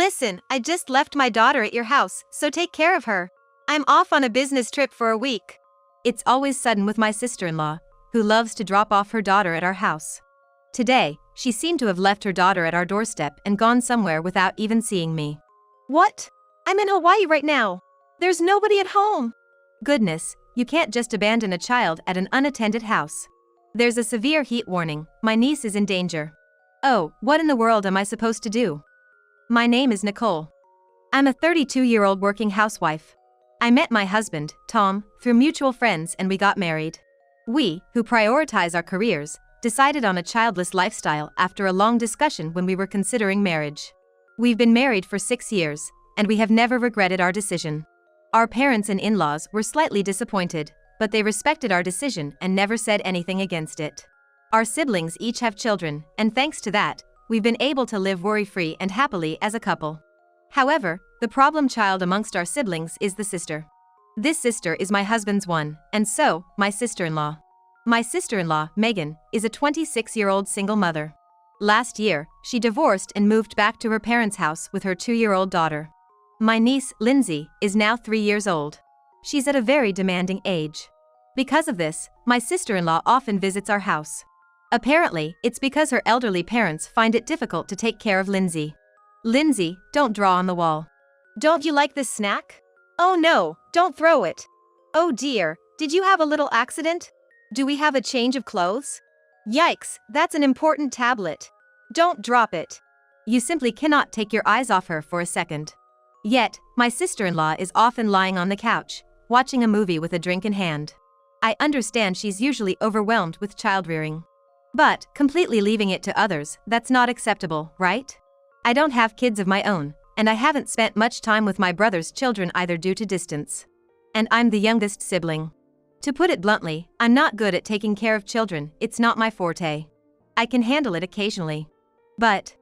Listen, I just left my daughter at your house, so take care of her. I'm off on a business trip for a week. It's always sudden with my sister-in-law, who loves to drop off her daughter at our house. Today, she seemed to have left her daughter at our doorstep and gone somewhere without even seeing me. What? I'm in Hawaii right now. There's nobody at home. Goodness, you can't just abandon a child at an unattended house. There's a severe heat warning. My niece is in danger. Oh, what in the world am I supposed to do? My name is Nicole. I'm a 32-year-old working housewife. I met my husband, Tom, through mutual friends and we got married. We, who prioritize our careers, decided on a childless lifestyle after a long discussion when we were considering marriage. We've been married for 6 years, and we have never regretted our decision. Our parents and in-laws were slightly disappointed, but they respected our decision and never said anything against it. Our siblings each have children, and thanks to that, we've been able to live worry-free and happily as a couple. However, the problem child amongst our siblings is the sister. This sister is my husband's one, and so, my sister-in-law. My sister-in-law, Megan, is a 26-year-old single mother. Last year, she divorced and moved back to her parents' house with her 2-year-old daughter. My niece, Lindsay, is now 3 years old. She's at a very demanding age. Because of this, my sister-in-law often visits our house. Apparently, it's because her elderly parents find it difficult to take care of Lindsay. Lindsay, don't draw on the wall. Don't you like this snack? Oh no, don't throw it. Oh dear, did you have a little accident? Do we have a change of clothes? Yikes, that's an important tablet. Don't drop it. You simply cannot take your eyes off her for a second. Yet, my sister-in-law is often lying on the couch, watching a movie with a drink in hand. I understand she's usually overwhelmed with child-rearing. But, completely leaving it to others, that's not acceptable, right? I don't have kids of my own, and I haven't spent much time with my brother's children either due to distance. And I'm the youngest sibling. To put it bluntly, I'm not good at taking care of children, it's not my forte. I can handle it occasionally. But,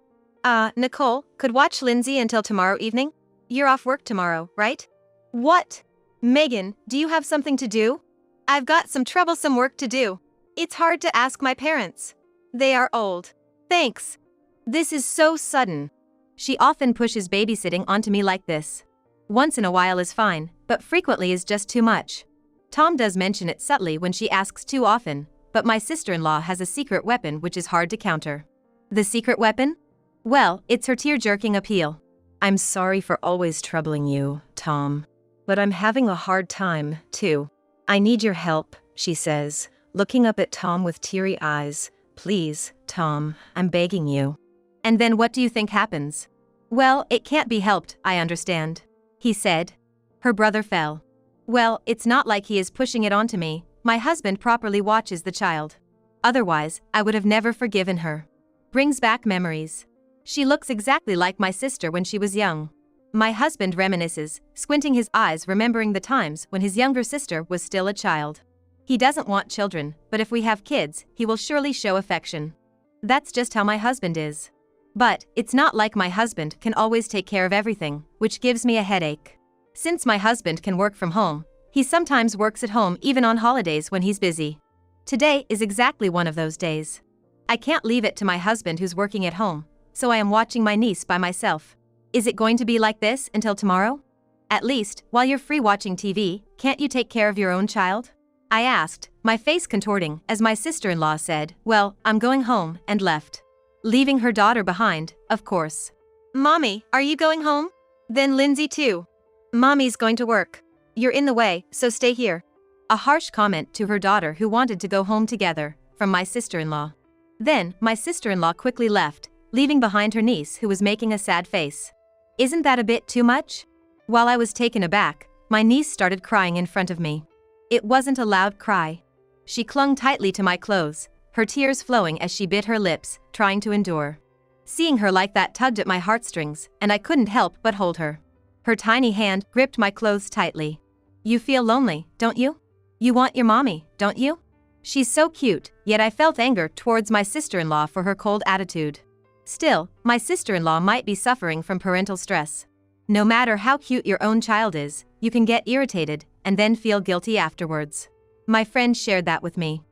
Nicole, could watch Lindsay until tomorrow evening? You're off work tomorrow, right? What? Megan, do you have something to do? I've got some troublesome work to do. It's hard to ask my parents. They are old. Thanks. This is so sudden. She often pushes babysitting onto me like this. Once in a while is fine, but frequently is just too much. Tom does mention it subtly when she asks too often, but my sister-in-law has a secret weapon which is hard to counter. The secret weapon? Well, it's her tear-jerking appeal. I'm sorry for always troubling you, Tom. But I'm having a hard time, too. I need your help, she says, looking up at Tom with teary eyes. Please, Tom, I'm begging you. And then what do you think happens? Well, it can't be helped, I understand. He said. Her brother fell. Well, it's not like he is pushing it onto me. My husband properly watches the child. Otherwise, I would have never forgiven her. Brings back memories. She looks exactly like my sister when she was young. My husband reminisces, squinting his eyes remembering the times when his younger sister was still a child. He doesn't want children, but if we have kids, he will surely show affection. That's just how my husband is. But, it's not like my husband can always take care of everything, which gives me a headache. Since my husband can work from home, he sometimes works at home even on holidays when he's busy. Today is exactly one of those days. I can't leave it to my husband who's working at home, so I am watching my niece by myself. Is it going to be like this until tomorrow? At least, while you're free watching TV, can't you take care of your own child? I asked, my face contorting, as my sister-in-law said, well, I'm going home, and left. Leaving her daughter behind, of course. Mommy, are you going home? Then Lindsay too. Mommy's going to work. You're in the way, so stay here. A harsh comment to her daughter who wanted to go home together, from my sister-in-law. Then, my sister-in-law quickly left, leaving behind her niece who was making a sad face. Isn't that a bit too much? While I was taken aback, my niece started crying in front of me. It wasn't a loud cry. She clung tightly to my clothes, her tears flowing as she bit her lips, trying to endure. Seeing her like that tugged at my heartstrings, and I couldn't help but hold her. Her tiny hand gripped my clothes tightly. You feel lonely, don't you? You want your mommy, don't you? She's so cute, yet I felt anger towards my sister-in-law for her cold attitude. Still, my sister-in-law might be suffering from parental stress. No matter how cute your own child is, you can get irritated and then feel guilty afterwards. My friend shared that with me.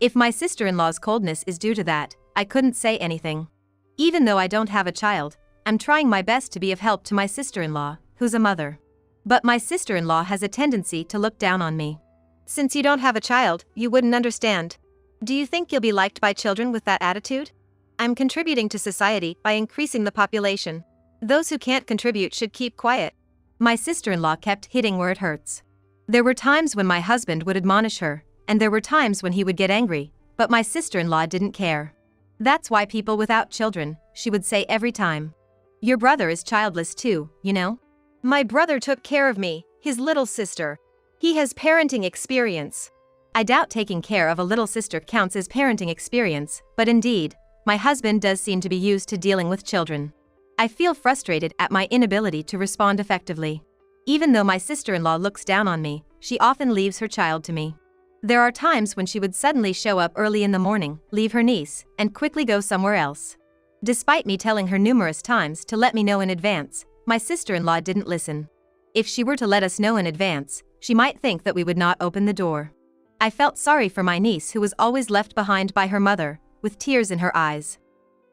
If my sister-in-law's coldness is due to that, I couldn't say anything. Even though I don't have a child, I'm trying my best to be of help to my sister-in-law, who's a mother. But my sister-in-law has a tendency to look down on me. Since you don't have a child, you wouldn't understand. Do you think you'll be liked by children with that attitude? I'm contributing to society by increasing the population. Those who can't contribute should keep quiet. My sister-in-law kept hitting where it hurts. There were times when my husband would admonish her, and there were times when he would get angry, but my sister-in-law didn't care. That's why people without children, she would say every time. Your brother is childless too, you know? My brother took care of me, his little sister. He has parenting experience. I doubt taking care of a little sister counts as parenting experience, but indeed, my husband does seem to be used to dealing with children. I feel frustrated at my inability to respond effectively. Even though my sister-in-law looks down on me, she often leaves her child to me. There are times when she would suddenly show up early in the morning, leave her niece, and quickly go somewhere else. Despite me telling her numerous times to let me know in advance, my sister-in-law didn't listen. If she were to let us know in advance, she might think that we would not open the door. I felt sorry for my niece who was always left behind by her mother, with tears in her eyes.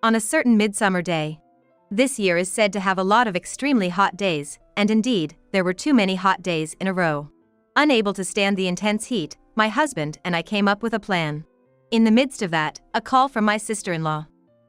On a certain midsummer day. This year is said to have a lot of extremely hot days, and indeed, there were too many hot days in a row. Unable to stand the intense heat, my husband and I came up with a plan. In the midst of that, a call from my sister-in-law.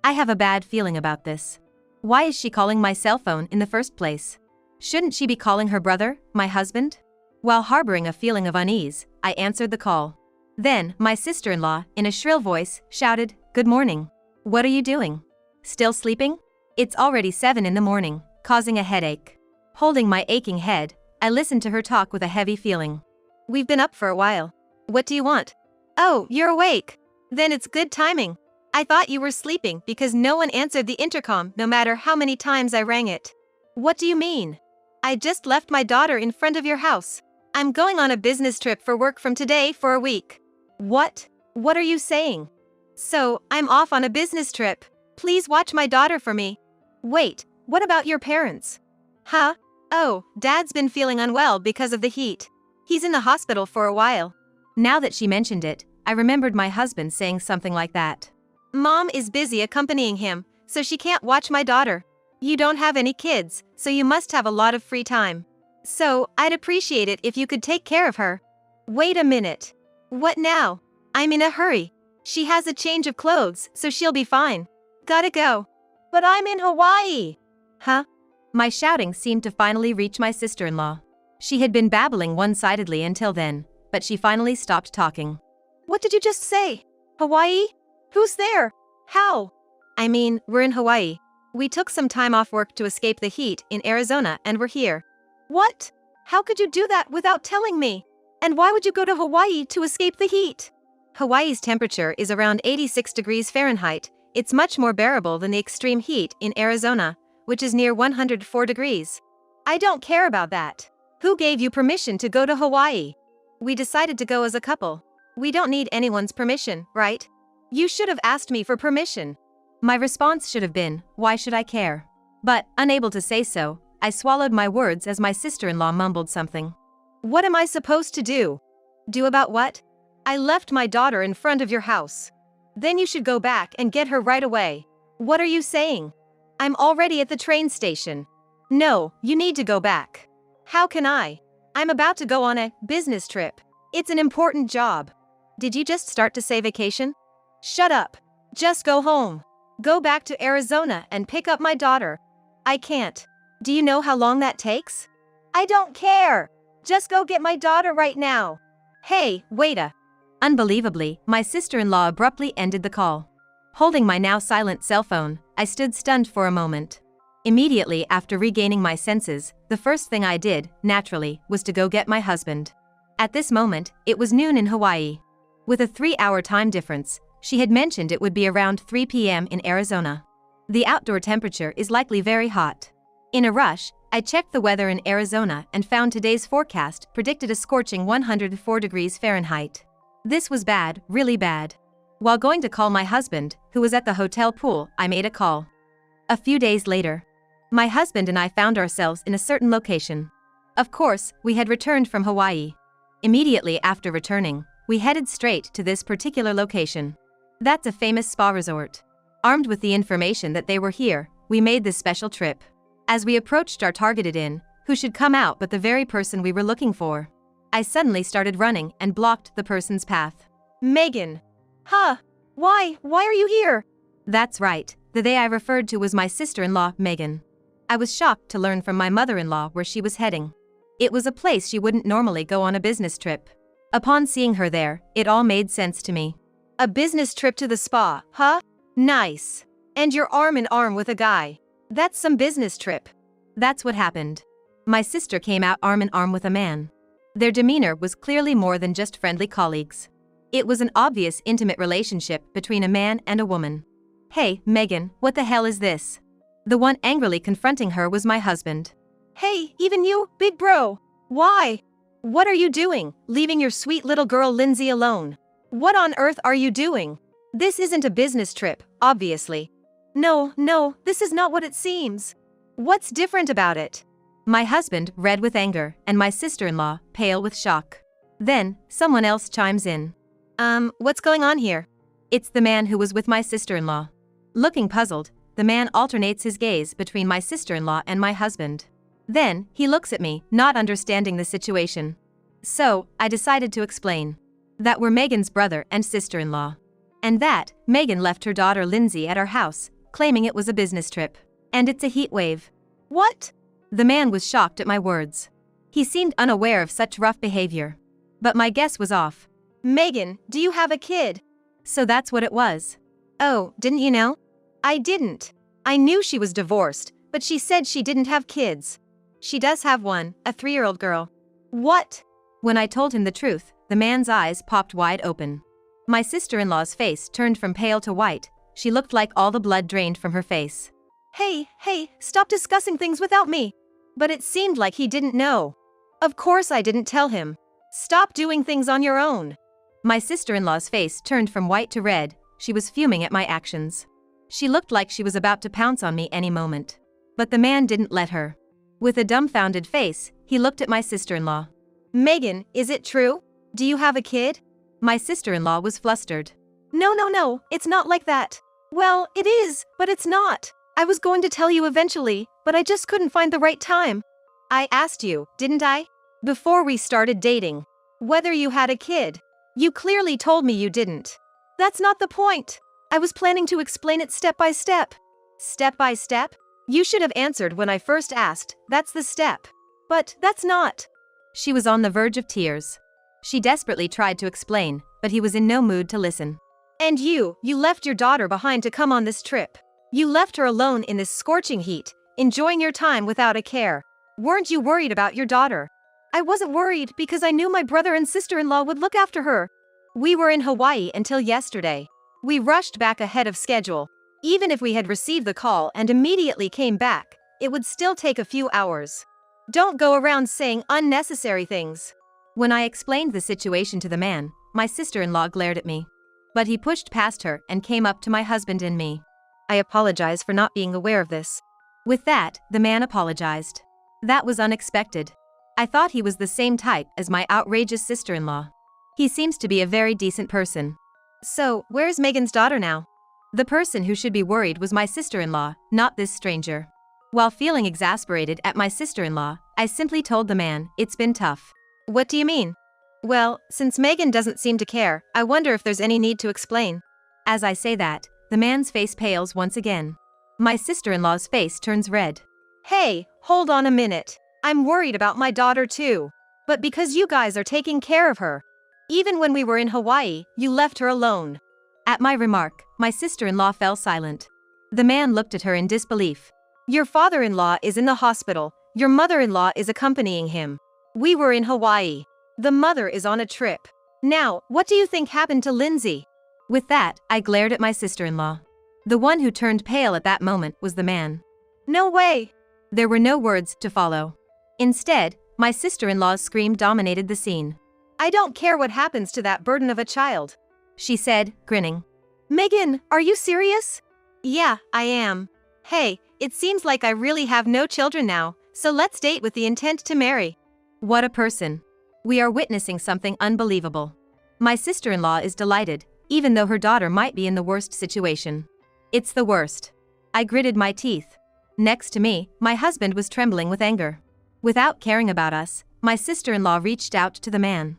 I have a bad feeling about this. Why is she calling my cell phone in the first place? Shouldn't she be calling her brother, my husband? While harboring a feeling of unease, I answered the call. Then, my sister-in-law, in a shrill voice, shouted, "Good morning. What are you doing? Still sleeping? It's already 7 in the morning, causing a headache." Holding my aching head, I listened to her talk with a heavy feeling. We've been up for a while. What do you want? Oh, you're awake. Then it's good timing. I thought you were sleeping because no one answered the intercom no matter how many times I rang it. What do you mean? I just left my daughter in front of your house. I'm going on a business trip for work from today for a week. What? What are you saying? So, I'm off on a business trip. Please watch my daughter for me. Wait, what about your parents? Huh? Oh, Dad's been feeling unwell because of the heat. He's in the hospital for a while. Now that she mentioned it, I remembered my husband saying something like that. Mom is busy accompanying him, so she can't watch my daughter. You don't have any kids, so you must have a lot of free time. So, I'd appreciate it if you could take care of her. Wait a minute. What now? I'm in a hurry. She has a change of clothes, so she'll be fine. Gotta go. But I'm in Hawaii. Huh? My shouting seemed to finally reach my sister-in-law. She had been babbling one-sidedly until then, but she finally stopped talking. What did you just say? Hawaii? Who's there? How? I mean, we're in Hawaii. We took some time off work to escape the heat in Arizona and we're here. What? How could you do that without telling me? And why would you go to Hawaii to escape the heat? Hawaii's temperature is around 86 degrees Fahrenheit. It's much more bearable than the extreme heat in Arizona, which is near 104 degrees. I don't care about that. Who gave you permission to go to Hawaii? We decided to go as a couple. We don't need anyone's permission, right? You should have asked me for permission. My response should have been, why should I care? But, unable to say so, I swallowed my words as my sister-in-law mumbled something. What am I supposed to do? Do about what? I left my daughter in front of your house. Then you should go back and get her right away. What are you saying? I'm already at the train station. No, you need to go back. How can I? I'm about to go on a business trip. It's an important job. Did you just start to say vacation? Shut up. Just go home. Go back to Arizona and pick up my daughter. I can't. Do you know how long that takes? I don't care. Just go get my daughter right now. Hey, waita. Unbelievably, my sister-in-law abruptly ended the call. Holding my now silent cell phone, I stood stunned for a moment. Immediately after regaining my senses, the first thing I did, naturally, was to go get my husband. At this moment, it was noon in Hawaii. With a 3-hour time difference, she had mentioned it would be around 3 p.m. in Arizona. The outdoor temperature is likely very hot. In a rush, I checked the weather in Arizona and found today's forecast predicted a scorching 104 degrees Fahrenheit. This was bad, really bad. While going to call my husband, who was at the hotel pool, I made a call. A few days later, my husband and I found ourselves in a certain location. Of course, we had returned from Hawaii. Immediately after returning, we headed straight to this particular location. That's a famous spa resort. Armed with the information that they were here, we made this special trip. As we approached our targeted inn, who should come out but the very person we were looking for? I suddenly started running and blocked the person's path. Megan. Huh? Why are you here? That's right, the they I referred to was my sister-in-law, Megan. I was shocked to learn from my mother-in-law where she was heading. It was a place she wouldn't normally go on a business trip. Upon seeing her there, it all made sense to me. A business trip to the spa, huh? Nice. And you're arm in arm with a guy. That's some business trip. That's what happened. My sister came out arm in arm with a man. Their demeanor was clearly more than just friendly colleagues. It was an obvious intimate relationship between a man and a woman. Hey, Megan, what the hell is this? The one angrily confronting her was my husband. Hey, even you, big bro. Why? What are you doing, leaving your sweet little girl Lindsay alone? What on earth are you doing? This isn't a business trip, obviously. No, this is not what it seems. What's different about it? My husband, red with anger, and my sister-in-law, pale with shock. Then, someone else chimes in. What's going on here? It's the man who was with my sister-in-law. Looking puzzled, the man alternates his gaze between my sister-in-law and my husband. Then, he looks at me, not understanding the situation. So, I decided to explain. That we're Megan's brother and sister-in-law. And that, Megan left her daughter Lindsay at our house, claiming it was a business trip. And it's a heat wave. What? The man was shocked at my words. He seemed unaware of such rough behavior. But my guess was off. Megan, do you have a kid? So that's what it was. Oh, didn't you know? I didn't. I knew she was divorced, but she said she didn't have kids. She does have one, a 3-year-old girl. What? When I told him the truth, the man's eyes popped wide open. My sister-in-law's face turned from pale to white. She looked like all the blood drained from her face. Hey, stop discussing things without me. But it seemed like he didn't know. Of course I didn't tell him. Stop doing things on your own. My sister-in-law's face turned from white to red. She was fuming at my actions. She looked like she was about to pounce on me any moment. But the man didn't let her. With a dumbfounded face, he looked at my sister-in-law. Megan, is it true? Do you have a kid? My sister-in-law was flustered. No, it's not like that. Well, it is, but it's not. I was going to tell you eventually, but I just couldn't find the right time. I asked you, didn't I? Before we started dating. Whether you had a kid. You clearly told me you didn't. That's not the point. I was planning to explain it step by step. Step by step? You should have answered when I first asked, that's the step. But that's not. She was on the verge of tears. She desperately tried to explain, but he was in no mood to listen. And you left your daughter behind to come on this trip. You left her alone in this scorching heat, enjoying your time without a care. Weren't you worried about your daughter? I wasn't worried because I knew my brother and sister-in-law would look after her. We were in Hawaii until yesterday. We rushed back ahead of schedule. Even if we had received the call and immediately came back, it would still take a few hours. Don't go around saying unnecessary things. When I explained the situation to the man, my sister-in-law glared at me. But he pushed past her and came up to my husband and me. I apologize for not being aware of this. With that, the man apologized. That was unexpected. I thought he was the same type as my outrageous sister-in-law. He seems to be a very decent person. So, where's Megan's daughter now? The person who should be worried was my sister-in-law, not this stranger. While feeling exasperated at my sister-in-law, I simply told the man, it's been tough. What do you mean? Well, since Megan doesn't seem to care, I wonder if there's any need to explain. As I say that, the man's face pales once again. My sister-in-law's face turns red. Hey, hold on a minute. I'm worried about my daughter too. But because you guys are taking care of her. Even when we were in Hawaii, you left her alone. At my remark, my sister-in-law fell silent. The man looked at her in disbelief. Your father-in-law is in the hospital. Your mother-in-law is accompanying him. We were in Hawaii. The mother is on a trip. Now, what do you think happened to Lindsay? With that, I glared at my sister-in-law. The one who turned pale at that moment was the man. No way! There were no words to follow. Instead, my sister-in-law's scream dominated the scene. I don't care what happens to that burden of a child, she said, grinning. Megan, are you serious? Yeah, I am. Hey, it seems like I really have no children now, so let's date with the intent to marry. What a person. We are witnessing something unbelievable. My sister-in-law is delighted, even though her daughter might be in the worst situation. It's the worst. I gritted my teeth. Next to me, my husband was trembling with anger. Without caring about us, my sister-in-law reached out to the man.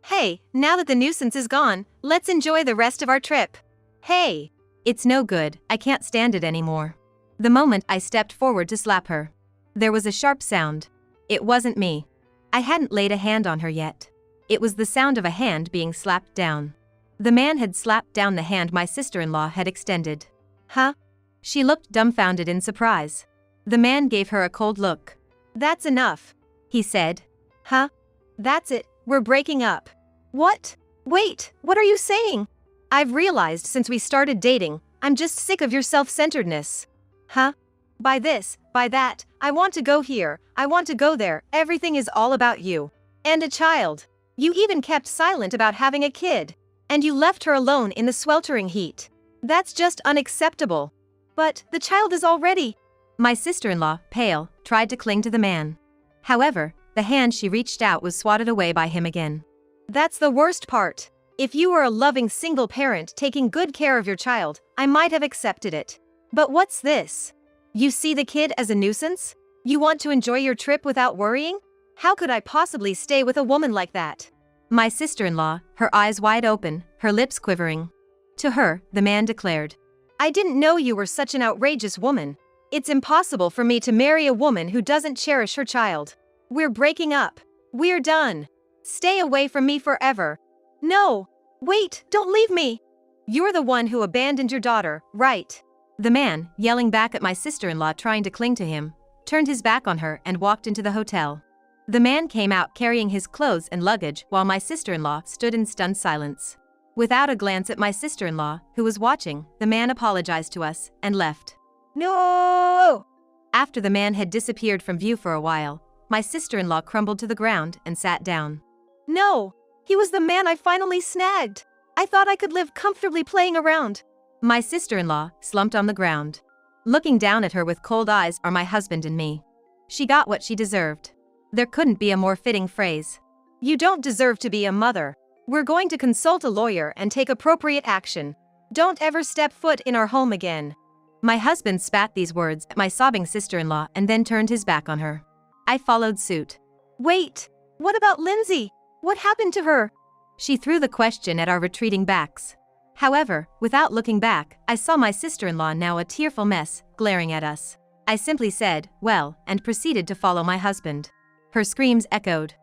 Hey, now that the nuisance is gone, let's enjoy the rest of our trip. Hey! It's no good, I can't stand it anymore. The moment I stepped forward to slap her, there was a sharp sound. It wasn't me. I hadn't laid a hand on her yet. It was the sound of a hand being slapped down. The man had slapped down the hand my sister-in-law had extended. Huh? She looked dumbfounded in surprise. The man gave her a cold look. That's enough, he said. Huh? That's it, we're breaking up. What? Wait, what are you saying? I've realized since we started dating, I'm just sick of your self-centeredness. Huh? By this, by that, I want to go here, I want to go there, everything is all about you. And a child. You even kept silent about having a kid. And you left her alone in the sweltering heat. That's just unacceptable. But the child is already... My sister-in-law, pale, tried to cling to the man. However, the hand she reached out was swatted away by him again. That's the worst part. If you were a loving single parent taking good care of your child, I might have accepted it. But what's this? You see the kid as a nuisance? You want to enjoy your trip without worrying? How could I possibly stay with a woman like that? My sister-in-law, her eyes wide open, her lips quivering. To her, the man declared, I didn't know you were such an outrageous woman. It's impossible for me to marry a woman who doesn't cherish her child. We're breaking up. We're done. Stay away from me forever. No! Wait, don't leave me! You're the one who abandoned your daughter, right? The man, yelling back at my sister-in-law trying to cling to him, turned his back on her and walked into the hotel. The man came out carrying his clothes and luggage while my sister-in-law stood in stunned silence. Without a glance at my sister-in-law, who was watching, the man apologized to us and left. No! After the man had disappeared from view for a while, my sister-in-law crumbled to the ground and sat down. No! He was the man I finally snagged! I thought I could live comfortably playing around. My sister-in-law slumped on the ground. Looking down at her with cold eyes are my husband and me. She got what she deserved. There couldn't be a more fitting phrase. You don't deserve to be a mother. We're going to consult a lawyer and take appropriate action. Don't ever step foot in our home again. My husband spat these words at my sobbing sister-in-law and then turned his back on her. I followed suit. Wait, what about Lindsay? What happened to her? She threw the question at our retreating backs. However, without looking back, I saw my sister-in-law now a tearful mess, glaring at us. I simply said, well, and proceeded to follow my husband. Her screams echoed.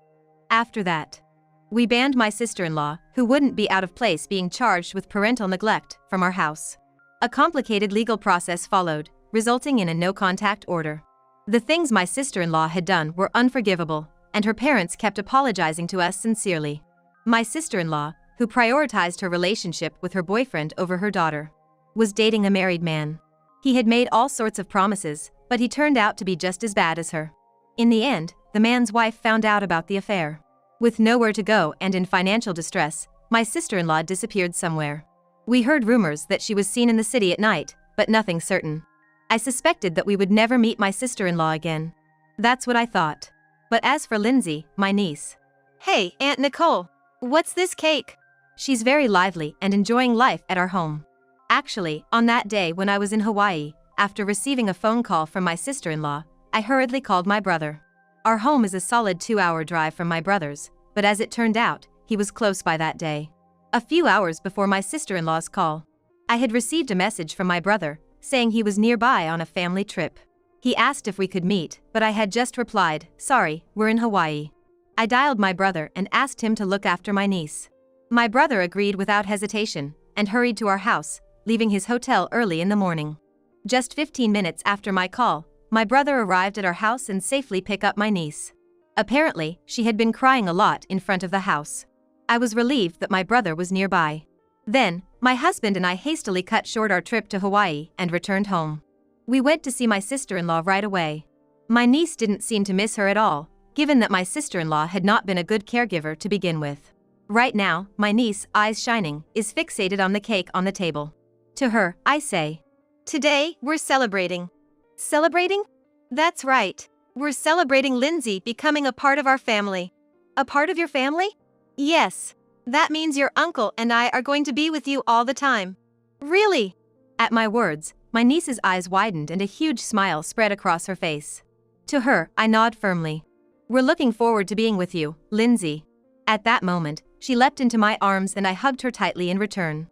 After that, we banned my sister-in-law, who wouldn't be out of place being charged with parental neglect, from our house. A complicated legal process followed, resulting in a no-contact order. The things my sister-in-law had done were unforgivable, and her parents kept apologizing to us sincerely. My sister-in-law, who prioritized her relationship with her boyfriend over her daughter, was dating a married man. He had made all sorts of promises, but he turned out to be just as bad as her. In the end, the man's wife found out about the affair. With nowhere to go and in financial distress, my sister-in-law disappeared somewhere. We heard rumors that she was seen in the city at night, but nothing certain. I suspected that we would never meet my sister-in-law again. That's what I thought. But as for Lindsay, my niece. Hey, Aunt Nicole, what's this cake? She's very lively and enjoying life at our home. Actually, on that day when I was in Hawaii, after receiving a phone call from my sister-in-law, I hurriedly called my brother. Our home is a solid 2-hour drive from my brother's, but as it turned out, he was close by that day. A few hours before my sister-in-law's call, I had received a message from my brother, saying he was nearby on a family trip. He asked if we could meet, but I had just replied, sorry, we're in Hawaii. I dialed my brother and asked him to look after my niece. My brother agreed without hesitation, and hurried to our house, leaving his hotel early in the morning. Just 15 minutes after my call, my brother arrived at our house and safely picked up my niece. Apparently, she had been crying a lot in front of the house. I was relieved that my brother was nearby. Then, my husband and I hastily cut short our trip to Hawaii and returned home. We went to see my sister-in-law right away. My niece didn't seem to miss her at all, given that my sister-in-law had not been a good caregiver to begin with. Right now, my niece, eyes shining, is fixated on the cake on the table. To her, I say, today, we're celebrating. Celebrating? That's right. We're celebrating Lindsay becoming a part of our family. A part of your family? Yes. That means your uncle and I are going to be with you all the time. Really? At my words, My niece's eyes widened and a huge smile spread across her face. To her, I nod firmly. We're looking forward to being with you, Lindsay. At that moment, she leapt into my arms and I hugged her tightly in return.